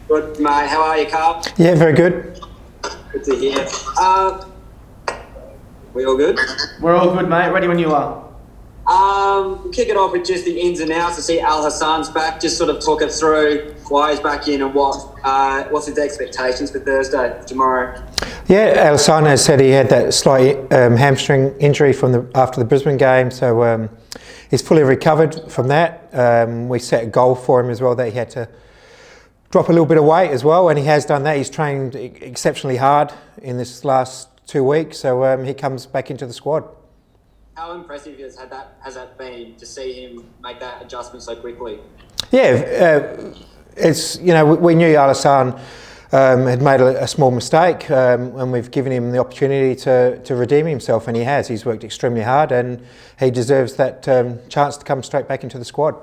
Good, mate. How are you, Carl? Yeah, very good. Good to hear. We all good? We're all good, mate. Ready when you are. We'll kick it off with just the ins and outs. To see Al Hassan's back. Just sort of talk us through why he's back in and what's his expectations for Thursday, tomorrow. Yeah, Al Hassan has said he had that slight hamstring injury after the Brisbane game, so he's fully recovered from that. We set a goal for him as well that he had to drop a little bit of weight as well, and he has done that. He's trained exceptionally hard in this last 2 weeks, so he comes back into the squad. How impressive has that been to see him make that adjustment so quickly? Yeah, we knew Al Hassan had made a small mistake, and we've given him the opportunity to redeem himself, and he has. He's worked extremely hard, and he deserves that chance to come straight back into the squad.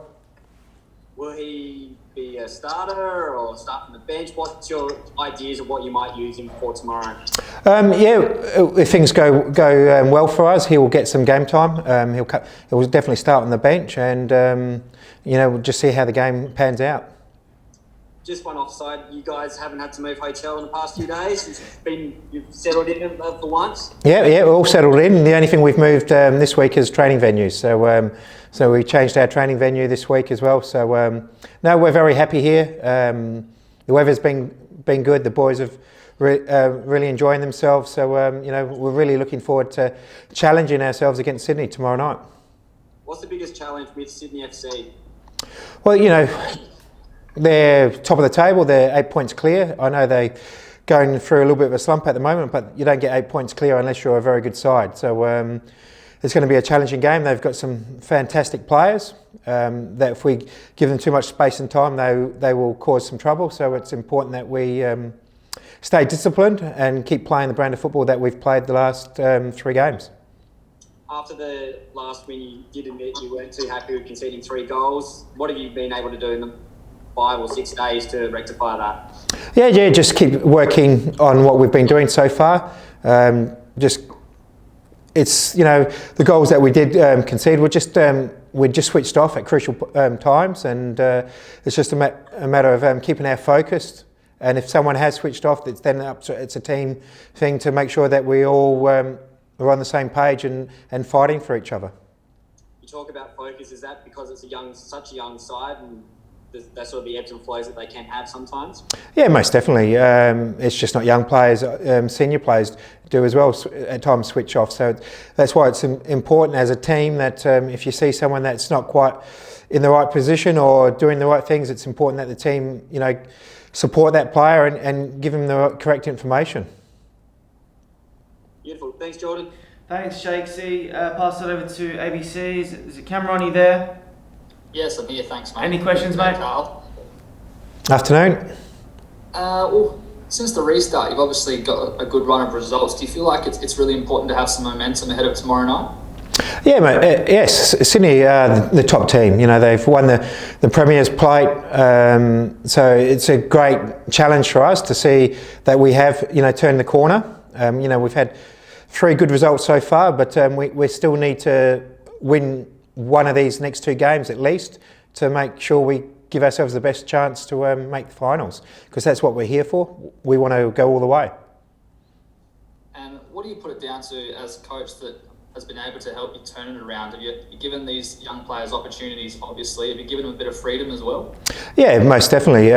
Will he be a starter or start from the bench? What's your ideas of what you might use him for tomorrow? If things go well for us, he will get some game time. He'll definitely start on the bench, and we'll just see how the game pans out. Just one offside. You guys haven't had to move hotel in the past few days. You've settled in for once. Yeah, we're all settled in. The only thing we've moved this week is training venues. So we changed our training venue this week as well. So no, we're very happy here. The weather's been good. The boys have really enjoying themselves. So we're really looking forward to challenging ourselves against Sydney tomorrow night. What's the biggest challenge with Sydney FC? Well, they're top of the table. They're 8 points clear. I know they're going through a little bit of a slump at the moment, but you don't get 8 points clear unless you're a very good side. So it's going to be a challenging game. They've got some fantastic players that if we give them too much space and time, they will cause some trouble. So it's important that we stay disciplined and keep playing the brand of football that we've played the last 3 games. After the last win, you did admit you weren't too happy with conceding 3 goals. What have you been able to do in the 5 or 6 days to rectify that? Yeah, just keep working on what we've been doing so far. It's the goals that we did concede we just switched off at crucial times, and it's just a matter of keeping our focus. And if someone has switched off, it's a team thing to make sure that we all are on the same page and fighting for each other. You talk about focus. Is that because it's such a young side, and that's sort of the ebbs and flows that they can have sometimes? Yeah, most definitely. It's just not young players. Senior players do as well at times switch off. So that's why it's important as a team that if you see someone that's not quite in the right position or doing the right things, it's important that the team, support that player and give him the correct information. Beautiful. Thanks, Jordan. Thanks, Shakesy. Pass it over to ABC. Is it Cameron? Are you there? Yes, I'm here. Thanks, mate. Any questions, mate? Carl. Afternoon. Well, since the restart, you've obviously got a good run of results. Do you feel like it's really important to have some momentum ahead of tomorrow night? Yeah, mate. Yes, Sydney are the top team. They've won the Premier's Plate, so it's a great challenge for us to see that we have turned the corner. We've had 3 good results so far, but we still need to win one of these next 2 games at least to make sure we give ourselves the best chance to make the finals, because that's what we're here for. We want to go all the way. And what do you put it down to as coach that has been able to help you turn it around? Have you given these young players opportunities, obviously? Have you given them a bit of freedom as well? Yeah, most definitely.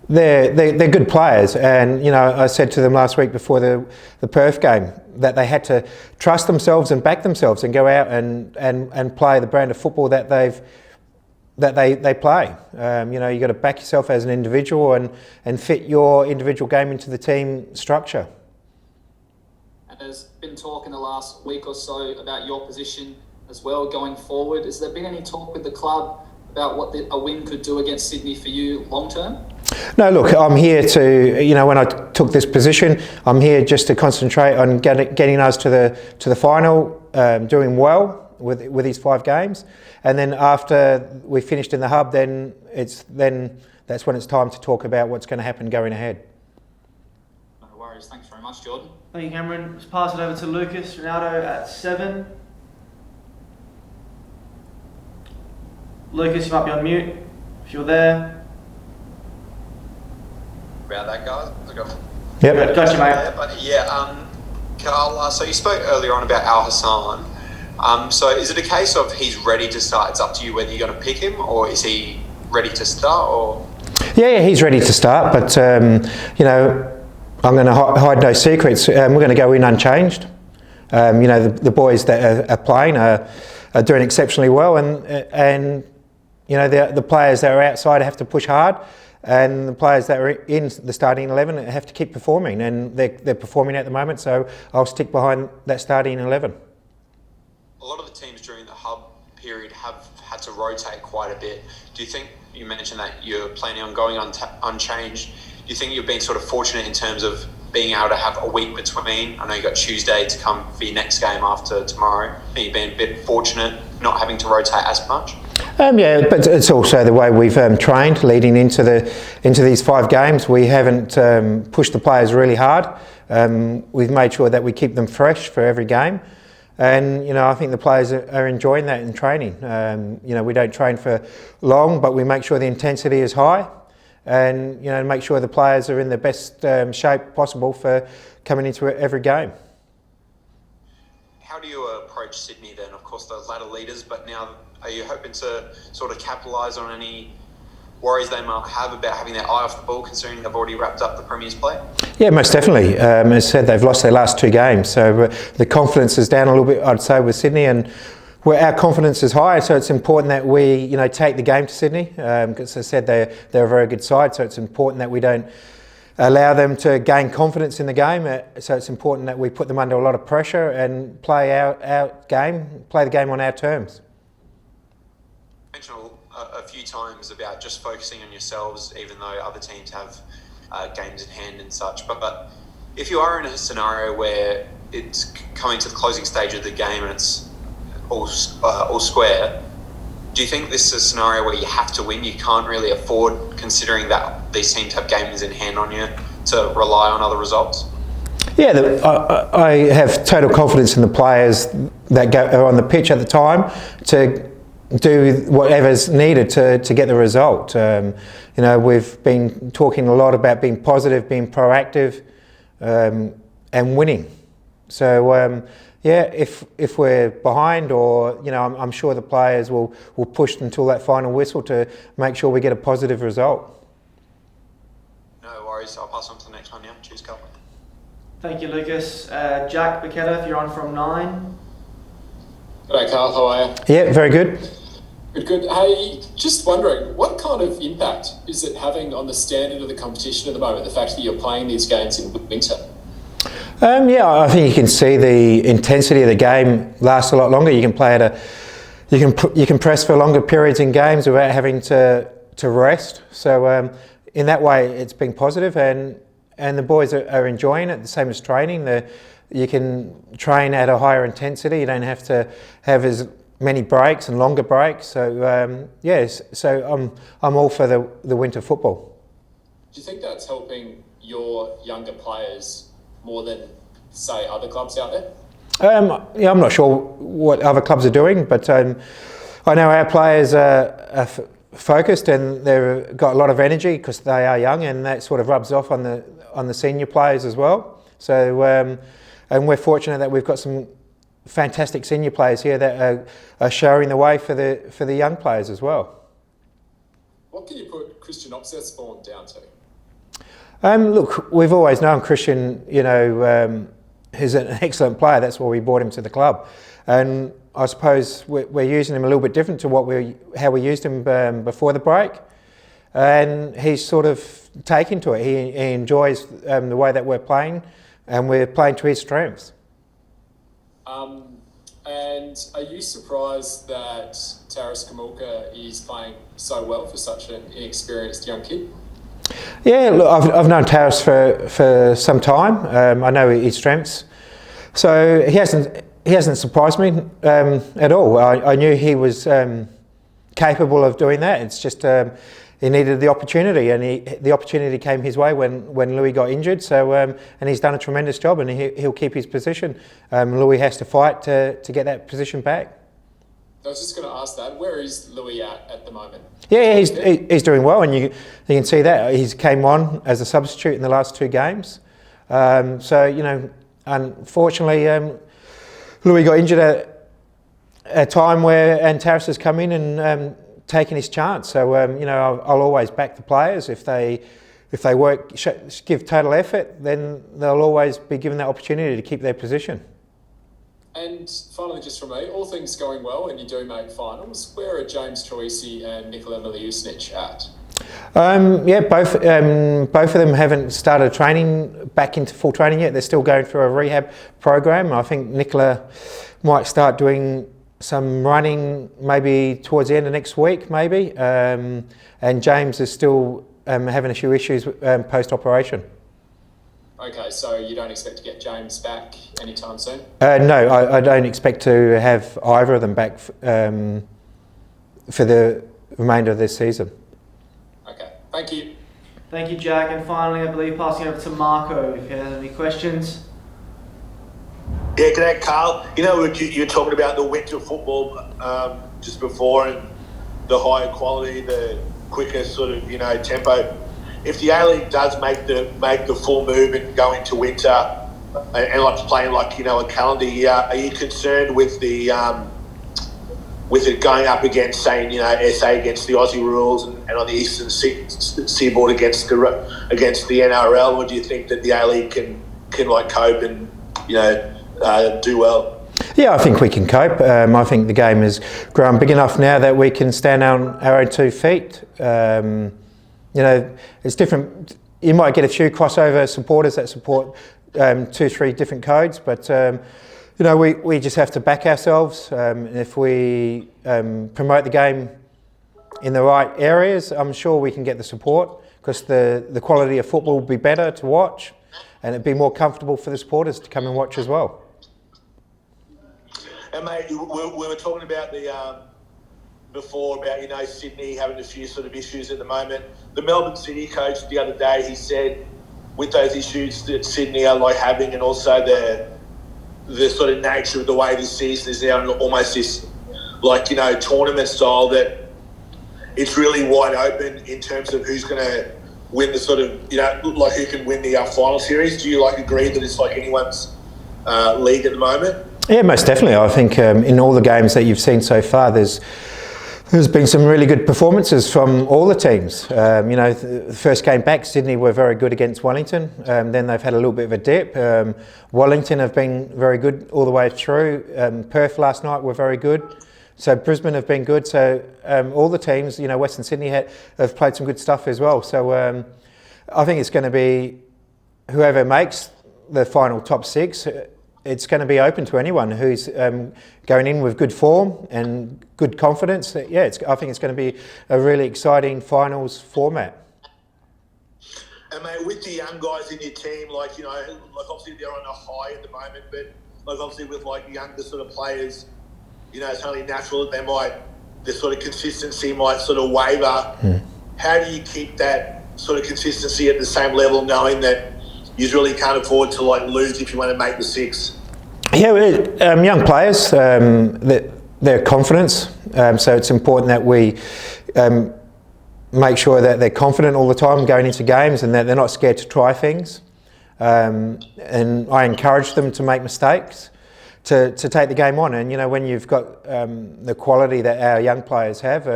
They're good players, and I said to them last week before the Perth game that they had to trust themselves and back themselves and go out and play the brand of football that they play. You got to back yourself as an individual and fit your individual game into the team structure. And there's been talk in the last week or so about your position as well going forward. Has there been any talk with the club about what a win could do against Sydney for you long term? No, look, I'm here to, when I took this position, I'm here just to concentrate on getting us to the final, doing well with these 5 games, and then after we finished in the hub, then that's when it's time to talk about what's going to happen going ahead. No worries. Thanks very much, Jordan. Thank you, Cameron. Let's pass it over to Lucas Ronaldo at 7. Lucas, you might be on mute if you're there. about that, guys. Yep. Gotcha, mate. Yeah, but Carl, so you spoke earlier on about Al Hassan. So is it a case of he's ready to start? It's up to you whether you're going to pick him, or is he ready to start? Or Yeah, he's ready to start, but I'm going to hide no secrets. We're going to go in unchanged. The boys that are playing are doing exceptionally well, and the players that are outside have to push hard, and the players that are in the starting 11 have to keep performing, and they're performing at the moment. So I'll stick behind that starting 11. a lot of the teams during the hub period have had to rotate quite a bit. Do you think, you mentioned that you're planning on going unchanged, do you think you've been sort of fortunate in terms of being able to have a week between? I know you got Tuesday to come for your next game after tomorrow. I think you've been a bit fortunate not having to rotate as much. Yeah, but it's also the way we've trained leading into these 5 games. We haven't pushed the players really hard. We've made sure that we keep them fresh for every game, and I think the players are enjoying that in training. We don't train for long, but we make sure the intensity is high, and make sure the players are in the best shape possible for coming into every game. How do you approach Sydney then? Of course, those ladder leaders, but now are you hoping to sort of capitalise on any worries they might have about having their eye off the ball, considering they've already wrapped up the Premier's play? Yeah, most definitely. As I said, they've lost their last 2 games, so the confidence is down a little bit, I'd say, with Sydney, and our confidence is high, so it's important that we take the game to Sydney. As I said, they're a very good side, so it's important that we don't allow them to gain confidence in the game. So it's important that we put them under a lot of pressure and play our game, play the game on our terms. You mentioned a few times about just focusing on yourselves, even though other teams have games in hand and such. But if you are in a scenario where it's coming to the closing stage of the game and it's all square, do you think this is a scenario where you have to win? You can't really afford, considering that these teams have games in hand on you, to rely on other results? Yeah, I have total confidence in the players that are on the pitch at the time to do whatever's needed to get the result. We've been talking a lot about being positive, being proactive, and winning. So if we're behind, or I'm sure the players will push until that final whistle to make sure we get a positive result. No worries. I'll pass on to the next one now. Cheers, Carl. Thank you, Lucas. Jack Bacchetta, if you're on from 9. G'day, Carl. How are you? Yeah, very good. Good. Hey, just wondering, what kind of impact is it having on the standard of the competition at the moment, the fact that you're playing these games in winter? I think you can see the intensity of the game lasts a lot longer. You can play you can press for longer periods in games without having to rest. So in that way, it's been positive, and the boys are enjoying it. The same as training. You can train at a higher intensity. You don't have to have as many breaks and longer breaks. So so I'm all for the winter football. Do you think that's helping your younger players more than, say, other clubs out there? I'm not sure what other clubs are doing, but I know our players are focused, and they've got a lot of energy because they are young, and that sort of rubs off on the senior players as well. So and we're fortunate that we've got some fantastic senior players here that are showing the way for the young players as well. What can you put Christian Oxford down to? Look, we've always known Christian, he's an excellent player. That's why we brought him to the club. And I suppose we're using him a little bit different to how we used him before the break. And he's sort of taken to it. He enjoys the way that we're playing, and we're playing to his strengths. And are you surprised that Taras Kamulka is playing so well for such an inexperienced young kid? Yeah, look, I've known Taras for some time. I know his strengths, so he hasn't surprised me at all. I knew he was capable of doing that. It's just he needed the opportunity, and the opportunity came his way when Louis got injured. So and he's done a tremendous job, and he'll keep his position. Louis has to fight to get that position back. I was just going to ask that. Where is Louis at the moment? Yeah, he's doing well, and you can see that he came on as a substitute in the last 2 games. So unfortunately, Louis got injured at a time where Antares has come in and taken his chance. So I'll always back the players if they work, give total effort, then they'll always be given that opportunity to keep their position. And finally, just from me, all things going well and you do make finals, where are James Troisi and Nikola Miliusnic at? Both of them haven't started training back into full training yet. They're still going through a rehab program. I think Nikola might start doing some running maybe towards the end of next week, maybe. And James is still having a few issues post-operation. Okay, so you don't expect to get James back anytime soon? No, I don't expect to have either of them back for the remainder of this season. Okay, thank you. Thank you, Jack. And finally, I believe passing over to Marco if he has any questions. Yeah, g'day, Carl. You know, you were talking about the winter football just before and the higher quality, the quicker sort of, tempo. If the A-League does make the full move and go into winter and like playing a calendar year, are you concerned with the with it going up against, say, SA against the Aussie rules and on the eastern seaboard against the NRL, or do you think that the A-League can cope and do well? Yeah, I think we can cope. I think the game has grown big enough now that we can stand on our own 2 feet. It's different. You might get a few crossover supporters that support 2-3 different codes, but we just have to back ourselves. If we promote the game in the right areas, I'm sure we can get the support, because the quality of football will be better to watch, and it'd be more comfortable for the supporters to come and watch as well. And mate, we were talking about before about Sydney having a few sort of issues at the moment. The Melbourne City coach the other day, he said with those issues that Sydney are having, and also the sort of nature of the way this season is now, almost this tournament style, that it's really wide open in terms of who's going to win the sort of who can win the final series. Do you agree that it's anyone's league at the moment? Yeah, most definitely. I think in all the games that you've seen so far, there's been some really good performances from all the teams. The first game back, Sydney were very good against Wellington. Then they've had a little bit of a dip. Wellington have been very good all the way through. Perth last night were very good. So Brisbane have been good. So all the teams, Western Sydney have played some good stuff as well. So I think it's going to be whoever makes the final top 6. It's going to be open to anyone who's going in with good form and good confidence. Yeah, I think it's going to be a really exciting finals format. And mate, with the young guys in your team, obviously they're on a high at the moment, but obviously with younger sort of players, it's only natural that the sort of consistency might sort of waver. How do you keep that sort of consistency at the same level, knowing that you really can't afford to lose if you want to make the 6? Yeah, young players, their confidence. So it's important that we make sure that they're confident all the time going into games, and that they're not scared to try things. And I encourage them to make mistakes, to take the game on. And when you've got the quality that our young players have,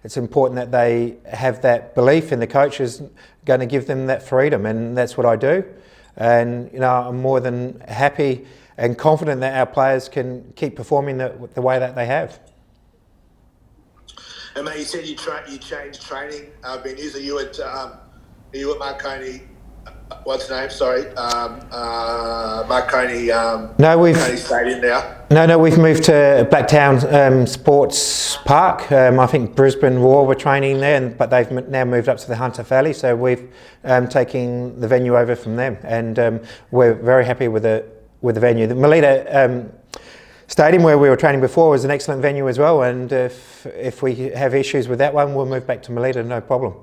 it's important that they have that belief in the coach is going to give them that freedom, and that's what I do. And I'm more than happy and confident that our players can keep performing the way that they have. And mate, you said you changed training venues. Are you at Marconi? What's the name? Sorry, Marconi. Marconi Stadium now. No, we've moved to Blacktown Sports Park. I think Brisbane Roar were training there, but they've now moved up to the Hunter Valley. So we've taken the venue over from them, and we're very happy with the venue. The Melita Stadium, where we were training before, was an excellent venue as well. And if we have issues with that one, we'll move back to Melita, no problem.